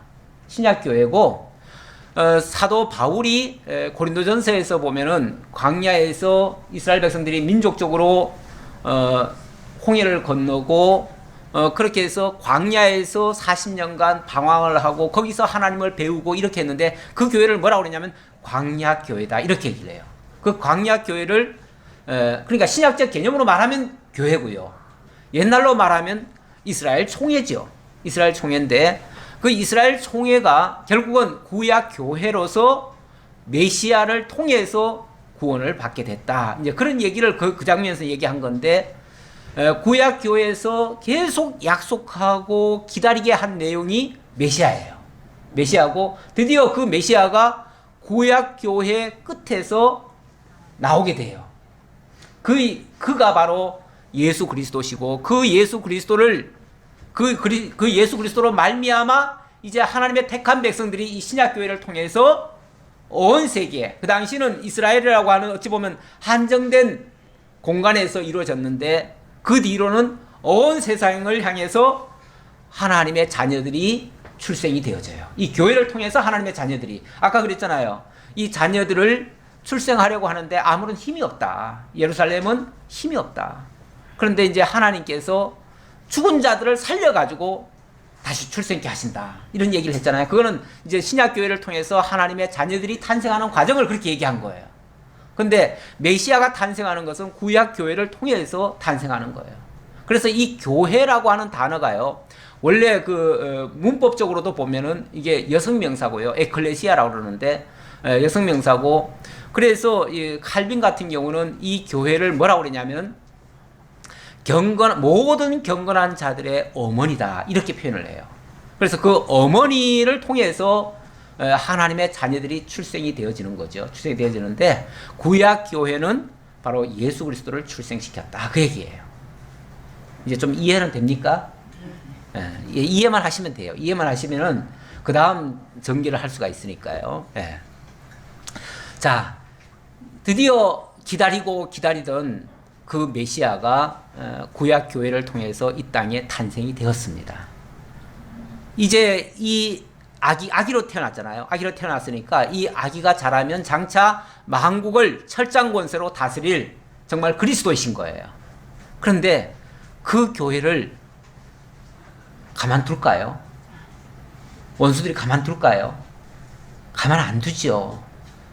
신약교회고, 사도 바울이 고린도전서에서 보면은 광야에서 이스라엘 백성들이 민족적으로 홍해를 건너고 그렇게 해서 광야에서 40년간 방황을 하고 거기서 하나님을 배우고 이렇게 했는데 그 교회를 뭐라고 그러냐면 광야 교회다 이렇게 얘기를 해요. 그 광야 교회를 그러니까 신약적 개념으로 말하면 교회고요. 옛날로 말하면 이스라엘 총회죠. 이스라엘 총회인데 그 이스라엘 총회가 결국은 구약 교회로서 메시아를 통해서 구원을 받게 됐다. 이제 그런 얘기를 그 장면에서 얘기한 건데 구약 교회에서 계속 약속하고 기다리게 한 내용이 메시아예요. 메시아고 드디어 그 메시아가 구약 교회 끝에서 나오게 돼요. 그가 바로 예수 그리스도시고 그 예수 그리스도를 그 예수 그리스도로 말미암아 이제 하나님의 택한 백성들이 이 신약 교회를 통해서 온 세계, 그 당시는 이스라엘이라고 하는 어찌 보면 한정된 공간에서 이루어졌는데 그 뒤로는 온 세상을 향해서 하나님의 자녀들이 출생이 되어져요. 이 교회를 통해서 하나님의 자녀들이, 아까 그랬잖아요. 이 자녀들을 출생하려고 하는데 아무런 힘이 없다. 예루살렘은 힘이 없다. 그런데 이제 하나님께서 죽은 자들을 살려가지고 다시 출생케 하신다. 이런 얘기를 했잖아요. 그거는 이제 신약교회를 통해서 하나님의 자녀들이 탄생하는 과정을 그렇게 얘기한 거예요. 근데 메시아가 탄생하는 것은 구약교회를 통해서 탄생하는 거예요. 그래서 이 교회라고 하는 단어가요. 원래 문법적으로도 보면은 이게 여성명사고요. 에클레시아라고 그러는데 여성명사고, 그래서 이 칼빈 같은 경우는 이 교회를 뭐라고 그러냐면 모든 경건한 자들의 어머니다 이렇게 표현을 해요. 그래서 그 어머니를 통해서 하나님의 자녀들이 출생이 되어지는 거죠. 출생이 되어지는데 구약 교회는 바로 예수 그리스도를 출생시켰다 그 얘기예요. 이제 좀 이해는 됩니까? 이해만 하시면 돼요. 이해만 하시면은 그 다음 전개를 할 수가 있으니까요. 자, 드디어 기다리던 그 메시아가 구약 교회를 통해서 이 땅에 탄생이 되었습니다. 이제 이 아기로 태어났잖아요. 아기로 태어났으니까 이 아기가 자라면 장차 만국을 철장 권세로 다스릴 정말 그리스도이신 거예요. 그런데 그 교회를 가만둘까요? 원수들이 가만둘까요? 가만 안 두죠.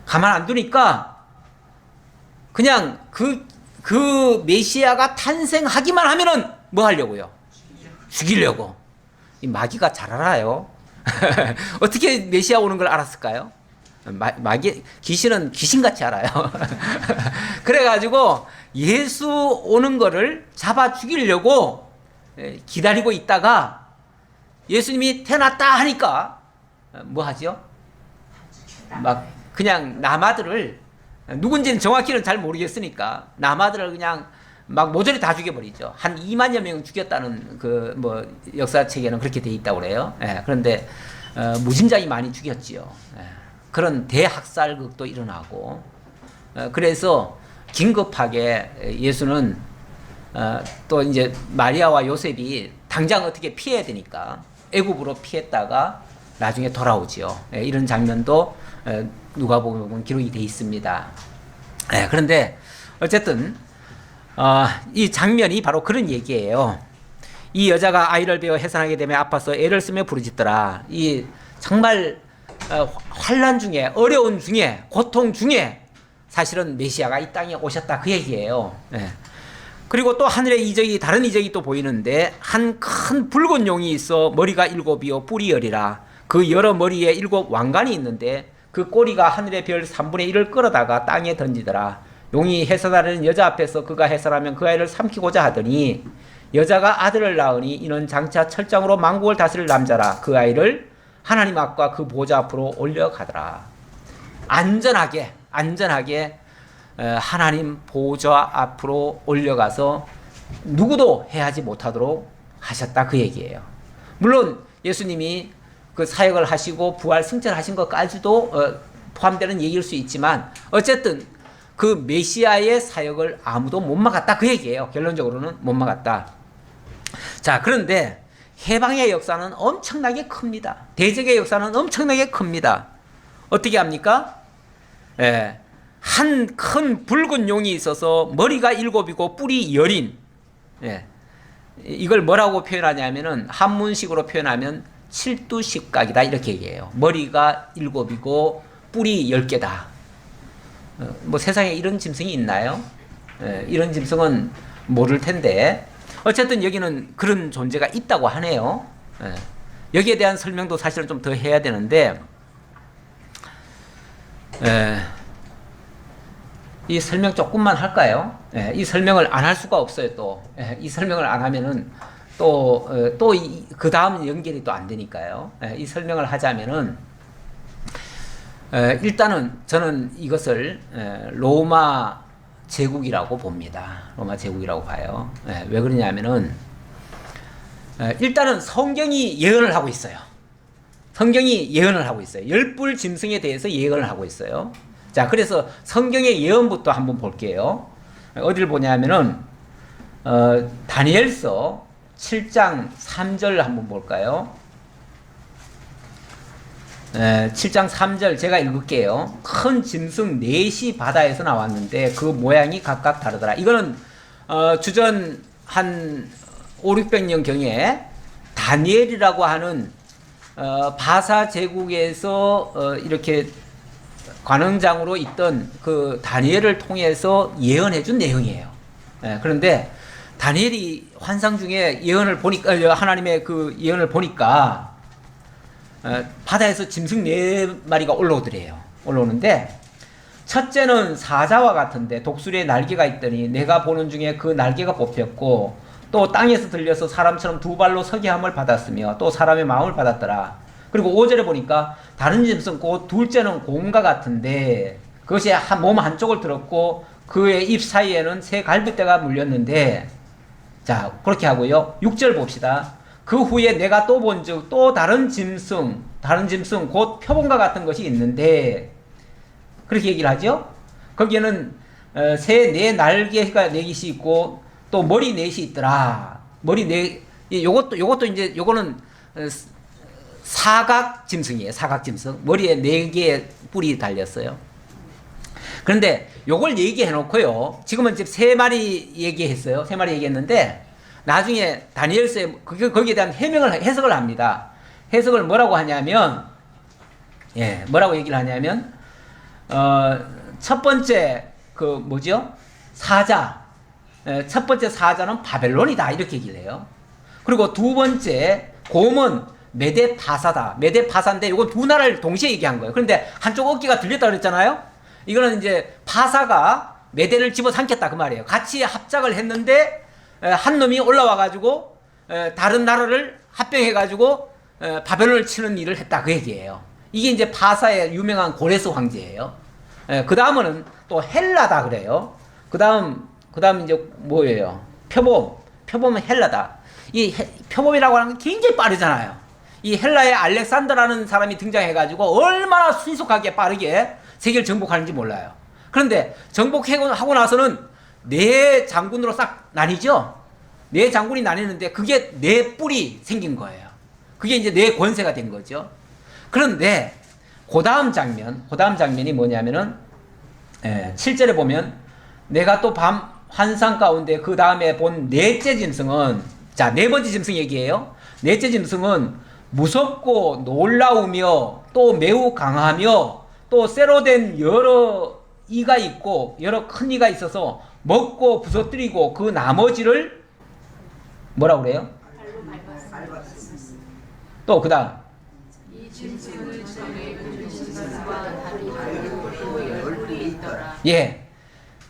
가만 안 두니까 그냥 그 메시아가 탄생하기만 하면은 뭐 하려고요? 죽이려고. 이 마귀가 잘 알아요. 어떻게 메시아 오는 걸 알았을까요? 귀신은 귀신같이 알아요. 그래가지고 예수 오는 거를 잡아 죽이려고 기다리고 있다가 예수님이 태어났다 하니까 뭐 하죠? 막 그냥 남아들을, 누군지는 정확히는 잘 모르겠으니까 남아들을 그냥 막 모조리 다 죽여버리죠. 한 2만여 명 죽였다는 역사책에는 그렇게 돼 있다고 그래요. 그런데 무진장이 많이 죽였지요. 그런 대학살극도 일어나고, 그래서 긴급하게 예수는 또 이제 마리아와 요셉이 당장 어떻게 피해야 되니까 애굽으로 피했다가 나중에 돌아오지요. 이런 장면도 누가복음에 기록이 돼 있습니다. 그런데 어쨌든 이 장면이 바로 그런 얘기예요. 이 여자가 아이를 베어 해산하게 되면 아파서 애를 쓰며 부르짖더라. 이 정말 환난 중에, 어려운 중에, 고통 중에 사실은 메시아가 이 땅에 오셨다 그 얘기예요. 그리고 또 하늘의 이적이, 다른 이적이 또 보이는데 한 큰 붉은 용이 있어 머리가 7이요 뿔이 10이라. 그 여러 머리에 7 왕관이 있는데 그 꼬리가 하늘의 별 3분의 1을 끌어다가 땅에 던지더라. 용이 해산하는 여자 앞에서 그가 해산하면 그 아이를 삼키고자 하더니 여자가 아들을 낳으니 이는 장차 철장으로 만국을 다스릴 남자라. 그 아이를 하나님 앞과 그 보좌 앞으로 올려가더라. 안전하게 하나님 보좌 앞으로 올려가서 누구도 해하지 못하도록 하셨다 그 얘기예요. 물론 예수님이 그 사역을 하시고 부활 승천하신 것까지도 포함되는 얘기일 수 있지만 어쨌든 그 메시아의 사역을 아무도 못 막았다 그 얘기예요. 결론적으로는 못 막았다. 자, 그런데 해방의 역사는 엄청나게 큽니다. 대적의 역사는 엄청나게 큽니다. 어떻게 합니까? 한 큰 붉은 용이 있어서 머리가 7이고 뿔이 10인 이걸 뭐라고 표현하냐면은 한문식으로 표현하면 칠두식각이다 이렇게 얘기해요. 머리가 7이고 뿔이 10개다. 뭐 세상에 이런 짐승이 있나요? 이런 짐승은 모를 텐데 어쨌든 여기는 그런 존재가 있다고 하네요. 여기에 대한 설명도 사실은 좀 더 해야 되는데 이 설명 조금만 할까요? 이 설명을 안 할 수가 없어요. 또 이 설명을 안 하면은 또 그 다음 연결이 또 안 되니까요. 이 설명을 하자면은 일단은 저는 이것을 로마 제국이라고 봅니다. 로마 제국이라고 봐요. 왜 그러냐면은 일단은 성경이 예언을 하고 있어요. 성경이 예언을 하고 있어요. 열불 짐승에 대해서 예언을 하고 있어요. 자, 그래서 성경의 예언부터 한번 볼게요. 어디를 보냐면은 다니엘서 7장 3절 한번 볼까요? 7장 3절 제가 읽을게요. 큰 짐승 넷이 바다에서 나왔는데 그 모양이 각각 다르더라. 이거는 주전 한 5, 600년 경에 다니엘이라고 하는 바사 제국에서 이렇게 관원장으로 있던 그 다니엘을 통해서 예언해 준 내용이에요. 그런데 다니엘이 환상 중에 예언을 보니까 하나님의 그 예언을 보니까 바다에서 짐승 4마리가 올라오더래요. 올라오는데 첫째는 사자와 같은데 독수리에 날개가 있더니 내가 보는 중에 그 날개가 뽑혔고 또 땅에서 들려서 사람처럼 2발로 서게 함을 받았으며 또 사람의 마음을 받았더라. 그리고 5절에 보니까 다른 짐승 곧 둘째는 곰과 같은데 그것이 몸 한쪽을 들었고 그의 입 사이에는 새 갈빗대가 물렸는데 자 그렇게 하고요. 6절 봅시다. 그 후에 내가 또 본즉 또 다른 짐승 곧 표범과 같은 것이 있는데 그렇게 얘기를 하죠. 거기에는 새 4날개가 4개씩 있고 또 머리 4이 있더라. 머리 4 요것도 이제 요거는 사각 짐승이에요. 사각 짐승. 머리에 4개의 뿔이 달렸어요. 그런데 요걸 얘기해 놓고요. 지금은 지금 3마리 얘기했어요. 3마리 얘기했는데 나중에 다니엘서에 거기에 대한 해석을 합니다. 해석을 뭐라고 하냐면 뭐라고 얘기를 하냐면 첫 번째 그 뭐죠? 사자. 첫 번째 사자는 바벨론이다. 이렇게 얘기를 해요. 그리고 두 번째 곰은 메데파사다. 메데파사인데 이건 두 나라를 동시에 얘기한 거예요. 그런데 한쪽 어깨가 들렸다 그랬잖아요. 이거는 이제 파사가 메데를 집어삼켰다 그 말이에요. 같이 합작을 했는데 한 놈이 올라와 가지고 다른 나라를 합병해 가지고 바벨론을 치는 일을 했다 그 얘기예요. 이게 이제 파사의 유명한 고레스 황제예요. 그 다음은 또 헬라다 그래요. 그 다음 이제 뭐예요? 표범은 헬라다. 이 표범이라고 하는 게 굉장히 빠르잖아요. 이 헬라의 알렉산더라는 사람이 등장해가지고 얼마나 신속하게 빠르게 세계를 정복하는지 몰라요. 그런데 정복하고 나서는 4장군으로 싹 나뉘죠. 4장군이 나뉘는데 그게 4뿔이 생긴 거예요. 그게 이제 4권세가 된 거죠. 그런데 그 다음 장면이 뭐냐면은 7절에 보면 내가 또 밤 환상 가운데 그 다음에 본 넷째 짐승은 자, 4번째 짐승 얘기예요. 넷째 짐승은 무섭고 놀라우며 또 매우 강하며 또 쇠로 된 여러 이가 있고 여러 큰 이가 있어서 먹고 부서뜨리고 그 나머지를 뭐라고 그래요? 또 그 다음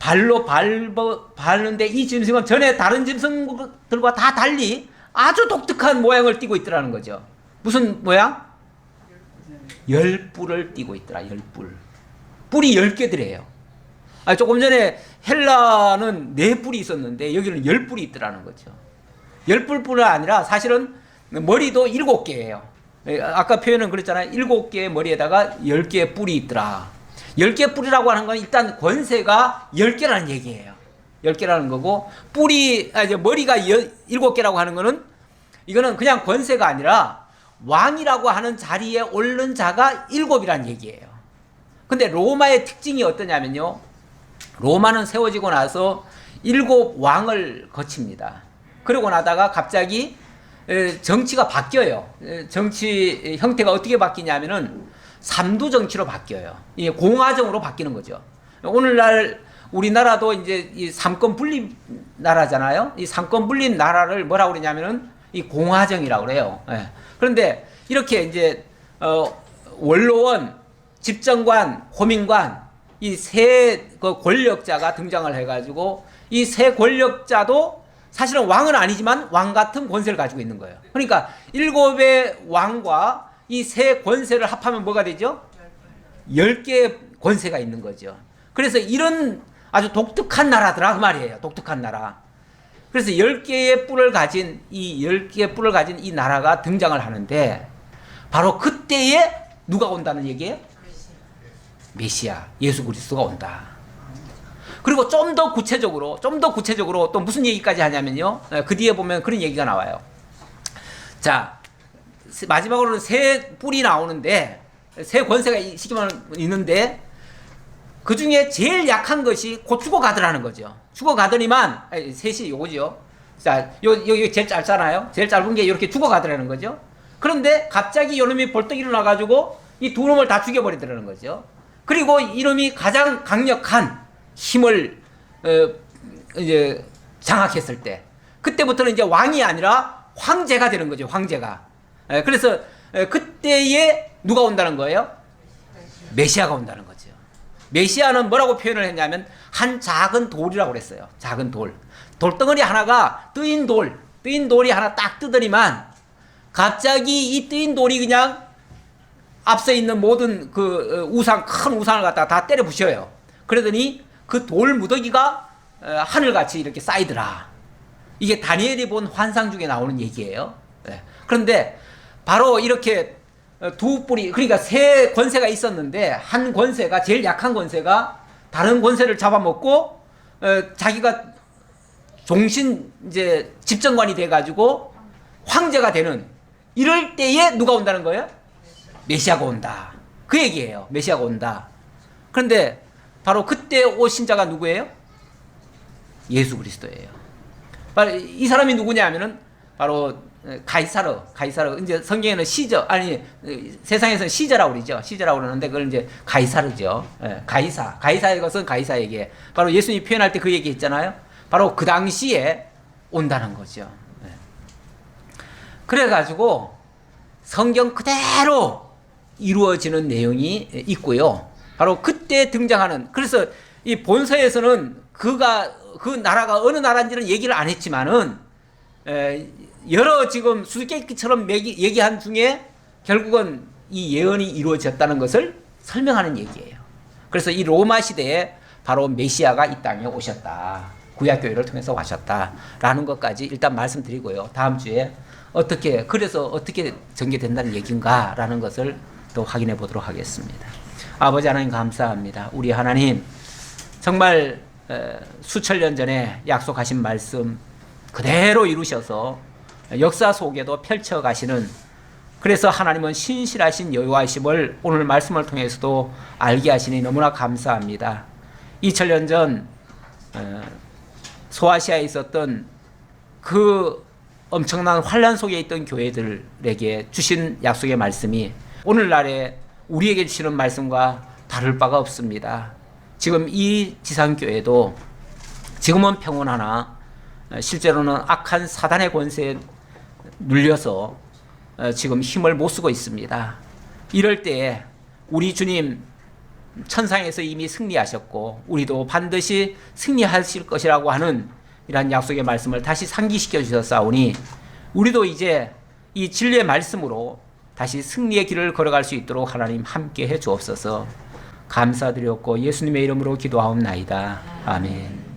발로 밟는데 이 짐승은 전에 다른 짐승들과 다 달리 아주 독특한 모양을 띠고 있더라는 거죠. 무슨 모양? 10뿔을 띠고 있더라. 10뿔. 뿔이 10개더래요. 조금 전에 헬라는 4뿔이 있었는데 여기는 10뿔이 있더라는 거죠. 10뿔뿐 아니라 사실은 머리도 7개예요. 아까 표현은 그랬잖아요. 7개의 머리에다가 10개의 뿔이 있더라. 10개 뿔이라고 하는 건 일단 권세가 10개라는 얘기예요. 10개라는 거고 머리가 7개라고 하는 거는 이거는 그냥 권세가 아니라 왕이라고 하는 자리에 오른 자가 7이라는 얘기예요. 근데 로마의 특징이 어떠냐면요. 로마는 세워지고 나서 7 왕을 거칩니다. 그러고 나다가 갑자기 정치가 바뀌어요. 정치 형태가 어떻게 바뀌냐면은 삼두 정치로 바뀌어요. 이 공화정으로 바뀌는 거죠. 오늘날 우리나라도 이제 이 삼권 분립 나라잖아요. 이 삼권 분립 나라를 뭐라고 그러냐면은 이 공화정이라고 그래요. 예. 그런데 이렇게 이제 원로원, 집정관, 호민관 이 세 권력자가 등장을 해가지고 이 세 권력자도 사실은 왕은 아니지만 왕 같은 권세를 가지고 있는 거예요. 그러니까 7의 왕과 이 세 권세를 합하면 뭐가 되죠? 10개의 권세가 있는 거죠. 그래서 이런 아주 독특한 나라더라 그 말이에요. 독특한 나라. 그래서 10개의 뿔을 가진 이 나라가 등장을 하는데 바로 그때에 누가 온다는 얘기예요? 메시아, 예수 그리스도가 온다. 그리고 좀 더 구체적으로 또 무슨 얘기까지 하냐면요. 그 뒤에 보면 그런 얘기가 나와요. 자, 마지막으로는 세 뿔이 나오는데 세 권세가 있는데 그 중에 제일 약한 것이 곧 죽어가더라는 거죠. 죽어가더니만 셋이 요거죠. 자, 여기 제일 짧잖아요. 제일 짧은 게 이렇게 죽어가더라는 거죠. 그런데 갑자기 요놈이 벌떡 일어나가지고 이 두 놈을 다 죽여버리더라는 거죠. 그리고 이놈이 가장 강력한 힘을 이제 장악했을 때 그때부터는 이제 왕이 아니라 황제가 되는 거죠. 황제가. 그래서 그때에 누가 온다는 거예요? 메시아가 온다는 거죠. 메시아는 뭐라고 표현을 했냐면 한 작은 돌이라고 그랬어요. 작은 돌. 돌덩어리 하나가 뜨인 돌이 하나 딱 뜨더니만 갑자기 이 뜨인 돌이 그냥 앞서 있는 모든 그 큰 우상을 갖다가 다 때려 부셔요. 그러더니 그 돌 무더기가 하늘같이 이렇게 쌓이더라. 이게 다니엘이 본 환상 중에 나오는 얘기예요. 그런데 바로 이렇게 두 뿔이, 그러니까 세 권세가 있었는데 한 권세가, 제일 약한 권세가 다른 권세를 잡아먹고 자기가 종신 이제 집정관이 돼가지고 황제가 되는 이럴 때에 누가 온다는 거예요? 메시아가 온다. 그 얘기예요. 메시아가 온다. 그런데 바로 그때 오신 자가 누구예요? 예수 그리스도예요. 바로 이 사람이 누구냐 하면은 바로 가이사르. 이제 성경에는 세상에서는 시저라고 그러죠. 시저라고 그러는데 그걸 이제 가이사르죠. 가이사의 것은 가이사에게. 바로 예수님이 표현할 때 그 얘기 했잖아요. 바로 그 당시에 온다는 거죠. 그래가지고 성경 그대로 이루어지는 내용이 있고요. 바로 그때 등장하는, 그래서 이 본서에서는 그 나라가 어느 나라인지는 얘기를 안 했지만은 여러 지금 수수께끼처럼 얘기한 중에 결국은 이 예언이 이루어졌다는 것을 설명하는 얘기예요. 그래서 이 로마 시대에 바로 메시아가 이 땅에 오셨다. 구약교회를 통해서 와셨다라는 것까지 일단 말씀드리고요. 다음 주에 그래서 어떻게 전개된다는 얘기인가라는 것을 또 확인해 보도록 하겠습니다. 아버지 하나님 감사합니다. 우리 하나님 정말 수천 년 전에 약속하신 말씀 그대로 이루셔서 역사 속에도 펼쳐가시는, 그래서 하나님은 신실하신 여호와이심을 오늘 말씀을 통해서도 알게 하시니 너무나 감사합니다. 2000년 전 소아시아에 있었던 그 엄청난 환란 속에 있던 교회들에게 주신 약속의 말씀이 오늘날에 우리에게 주시는 말씀과 다를 바가 없습니다. 지금 이 지상교회도 지금은 평온하나 실제로는 악한 사단의 권세에 눌려서 지금 힘을 못 쓰고 있습니다. 이럴 때에 우리 주님 천상에서 이미 승리하셨고 우리도 반드시 승리하실 것이라고 하는 이러한 약속의 말씀을 다시 상기시켜 주셨사오니 우리도 이제 이 진리의 말씀으로 다시 승리의 길을 걸어갈 수 있도록 하나님 함께 해 주옵소서. 감사드렸고 예수님의 이름으로 기도하옵나이다. 아멘.